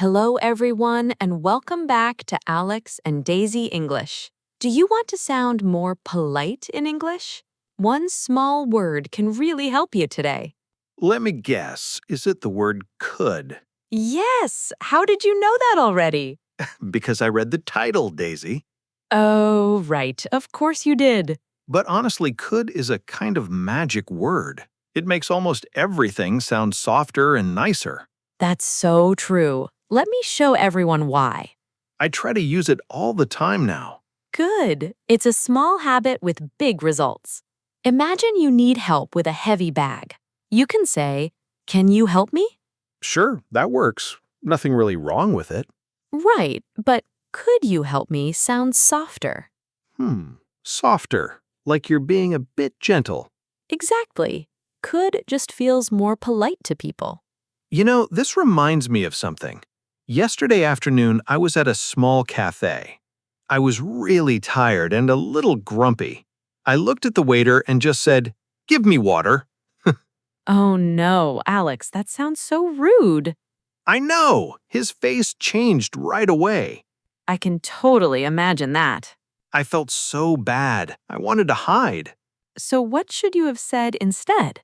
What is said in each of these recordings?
Hello, everyone, and welcome back to Alex and Daisy English. Do you want to sound more polite in English? One small word can really help you today. Let me guess, is it the word could? Yes! How did you know that already? Because I read the title, Daisy. Oh, right. Of course you did. But honestly, could is a kind of magic word. It makes almost everything sound softer and nicer. That's so true. Let me show everyone why. I try to use it all the time now. Good. It's a small habit with big results. Imagine you need help with a heavy bag. You can say, "Can you help me?" Sure, that works. Nothing really wrong with it. Right, but "could you help me" sounds softer. Softer, like you're being a bit gentle. Exactly. Could just feels more polite to people. You know, this reminds me of something. Yesterday afternoon, I was at a small cafe. I was really tired and a little grumpy. I looked at the waiter and just said, "Give me water." Oh no, Alex, that sounds so rude. I know! His face changed right away. I can totally imagine that. I felt so bad. I wanted to hide. So what should you have said instead?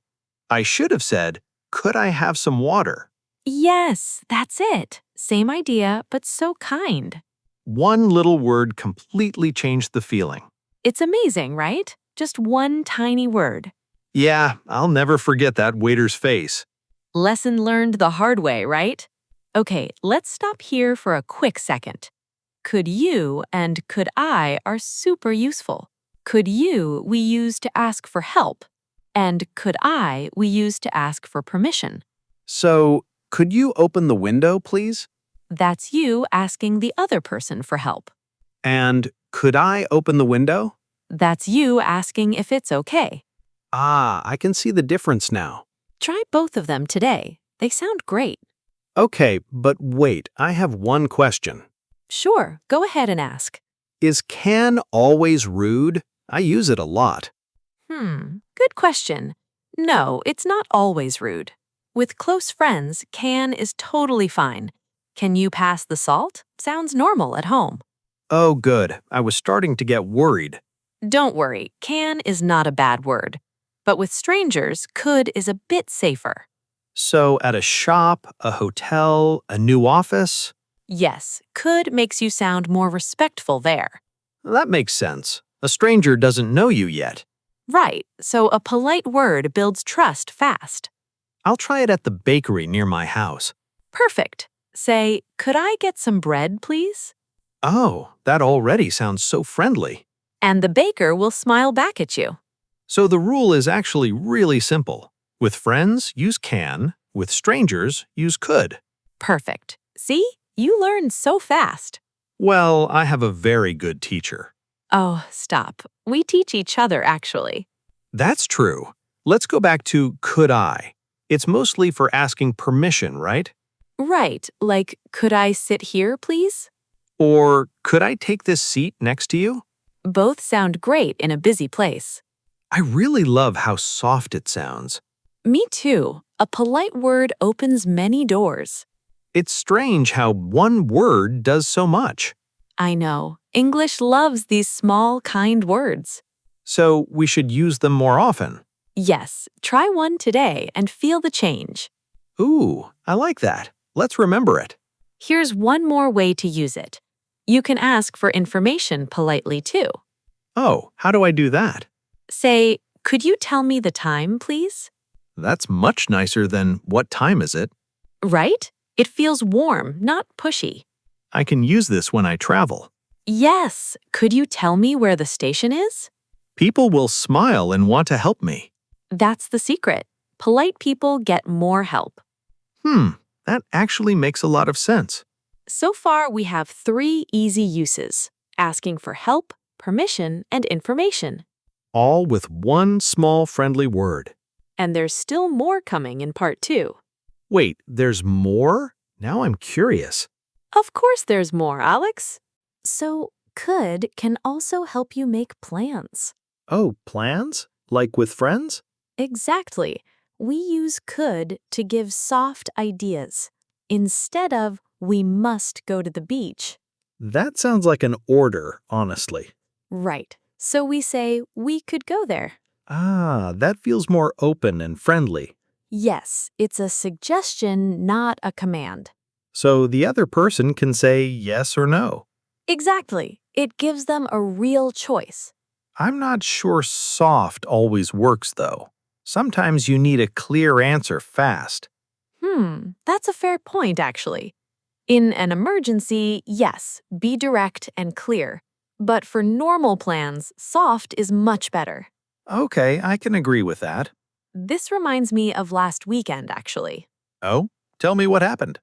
I should have said, "Could I have some water?" Yes, that's it. Same idea, but so kind. One little word completely changed the feeling. It's amazing, right? Just one tiny word. Yeah, I'll never forget that waiter's face. Lesson learned the hard way, right? Okay, let's stop here for a quick second. Could you and could I are super useful. Could you we use to ask for help, and could I we use to ask for permission. So, could you open the window, please? That's you asking the other person for help. And could I open the window? That's you asking if it's okay. Ah, I can see the difference now. Try both of them today. They sound great. Okay, but wait, I have one question. Sure, go ahead and ask. Is can always rude? I use it a lot. Good question. No, it's not always rude. With close friends, can is totally fine. Can you pass the salt? Sounds normal at home. Oh, good. I was starting to get worried. Don't worry, can is not a bad word. But with strangers, could is a bit safer. So, at a shop, a hotel, a new office? Yes, could makes you sound more respectful there. That makes sense. A stranger doesn't know you yet. Right, so a polite word builds trust fast. I'll try it at the bakery near my house. Perfect. Say, "Could I get some bread, please?" Oh, that already sounds so friendly. And the baker will smile back at you. So the rule is actually really simple. With friends, use can. With strangers, use could. Perfect. See? You learn so fast. Well, I have a very good teacher. Oh, stop. We teach each other, actually. That's true. Let's go back to could I. It's mostly for asking permission, right? Right, like, "Could I sit here, please?" Or could I take this seat next to you? Both sound great in a busy place. I really love how soft it sounds. Me too. A polite word opens many doors. It's strange how one word does so much. I know. English loves these small, kind words. So we should use them more often. Yes, try one today and feel the change. Ooh, I like that. Let's remember it. Here's one more way to use it. You can ask for information politely too. Oh, how do I do that? Say, "Could you tell me the time, please?" That's much nicer than what time is it? Right? It feels warm, not pushy. I can use this when I travel. Yes, "Could you tell me where the station is?" People will smile and want to help me. That's the secret. Polite people get more help. That actually makes a lot of sense. So far, we have 3 easy uses: asking for help, permission, and information. All with one small friendly word. And there's still more coming in part 2. Wait, there's more? Now I'm curious. Of course there's more, Alex. So, could can also help you make plans. Oh, plans? Like with friends? Exactly. We use could to give soft ideas. Instead of we must go to the beach. That sounds like an order, honestly. Right. So we say, we could go there. Ah, that feels more open and friendly. Yes, it's a suggestion, not a command. So the other person can say yes or no. Exactly. It gives them a real choice. I'm not sure soft always works, though. Sometimes you need a clear answer fast. That's a fair point, actually. In an emergency, yes, be direct and clear. But for normal plans, soft is much better. Okay, I can agree with that. This reminds me of last weekend, actually. Oh, tell me what happened.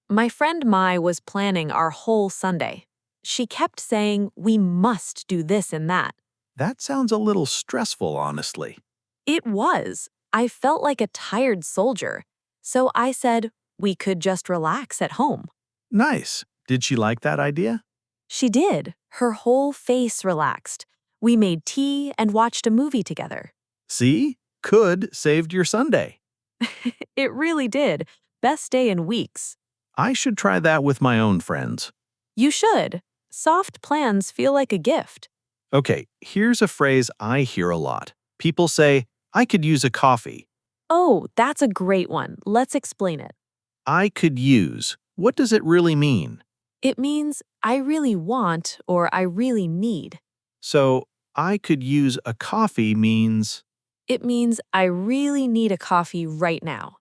My friend Mai was planning our whole Sunday. She kept saying, we must do this and that. That sounds a little stressful, honestly. It was. I felt like a tired soldier. So I said, we could just relax at home. Nice. Did she like that idea? She did. Her whole face relaxed. We made tea and watched a movie together. See? Could saved your Sunday. It really did. Best day in weeks. I should try that with my own friends. You should. Soft plans feel like a gift. Okay, here's a phrase I hear a lot. People say, I could use a coffee. Oh, that's a great one. Let's explain it. I could use. What does it really mean? It means I really want or I really need. So, I could use a coffee means, It means I really need a coffee right now.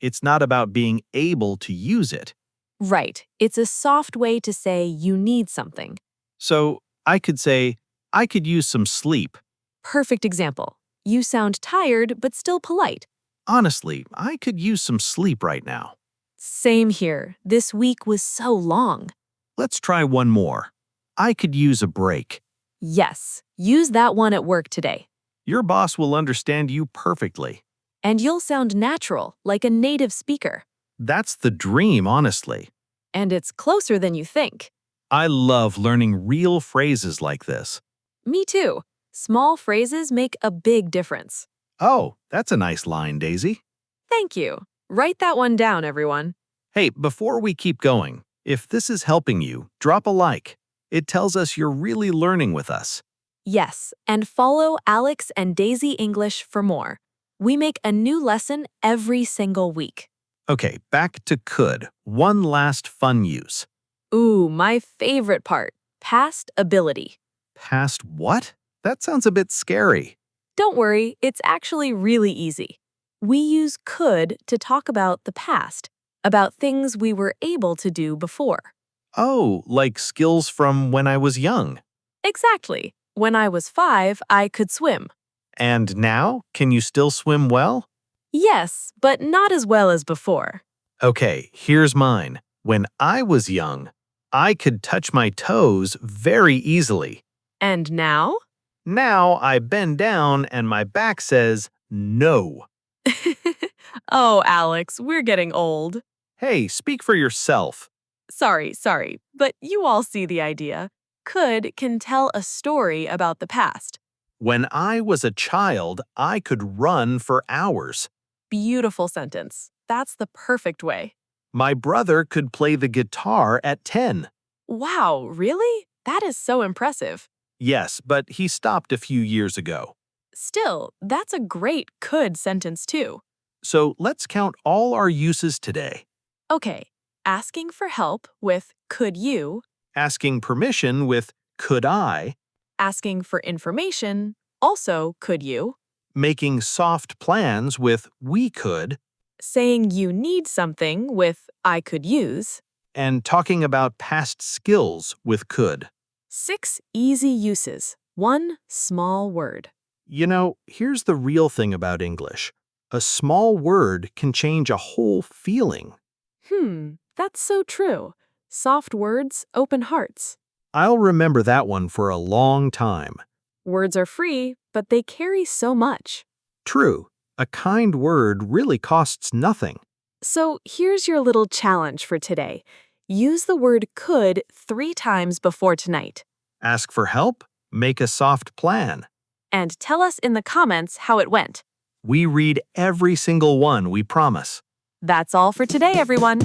it's not about being able to use it. Right. It's a soft way to say you need something. So, I could say, I could use some sleep. Perfect example. You sound tired but still polite. Honestly, I could use some sleep right now. Same here. This week was so long. Let's try one more. I could use a break. Yes, use that one at work today. Your boss will understand you perfectly. And you'll sound natural, like a native speaker. That's the dream, honestly. And it's closer than you think. I love learning real phrases like this. Me too. Small phrases make a big difference. Oh, that's a nice line, Daisy. Thank you. Write that one down, everyone. Hey, before we keep going, if this is helping you, drop a like. It tells us you're really learning with us. Yes, and follow Alex and Daisy English for more. We make a new lesson every single week. Okay, back to could. One last fun use. Ooh, my favorite part. Past ability. Past what? That sounds a bit scary. Don't worry, it's actually really easy. We use could to talk about the past, about things we were able to do before. Oh, like skills from when I was young. Exactly. When I was 5, I could swim. And now, can you still swim well? Yes, but not as well as before. Okay, here's mine. When I was young, I could touch my toes very easily. And now? Now I bend down and my back says no. Oh, Alex, we're getting old. Hey, speak for yourself. Sorry, but you all see the idea. Could can tell a story about the past. When I was a child, I could run for hours. Beautiful sentence. That's the perfect way. My brother could play the guitar at 10. Wow, really? That is so impressive. Yes, but he stopped a few years ago. Still, that's a great could sentence too. So let's count all our uses today. Okay, asking for help with could you, Asking permission with could I, asking for information, also could you, making soft plans with we could, saying you need something with I could use. and talking about past skills with could. 6 easy uses, 1 small word. You know, here's the real thing about English. A small word can change a whole feeling. That's so true. Soft words open hearts. I'll remember that one for a long time. Words are free, but they carry so much. True, a kind word really costs nothing. So here's your little challenge for today. Use the word could 3 times before tonight. Ask for help, make a soft plan. And tell us in the comments how it went. We read every single one, we promise. That's all for today, everyone.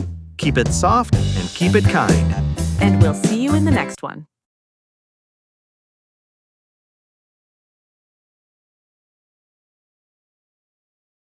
Keep it soft and keep it kind. And we'll see you in the next one.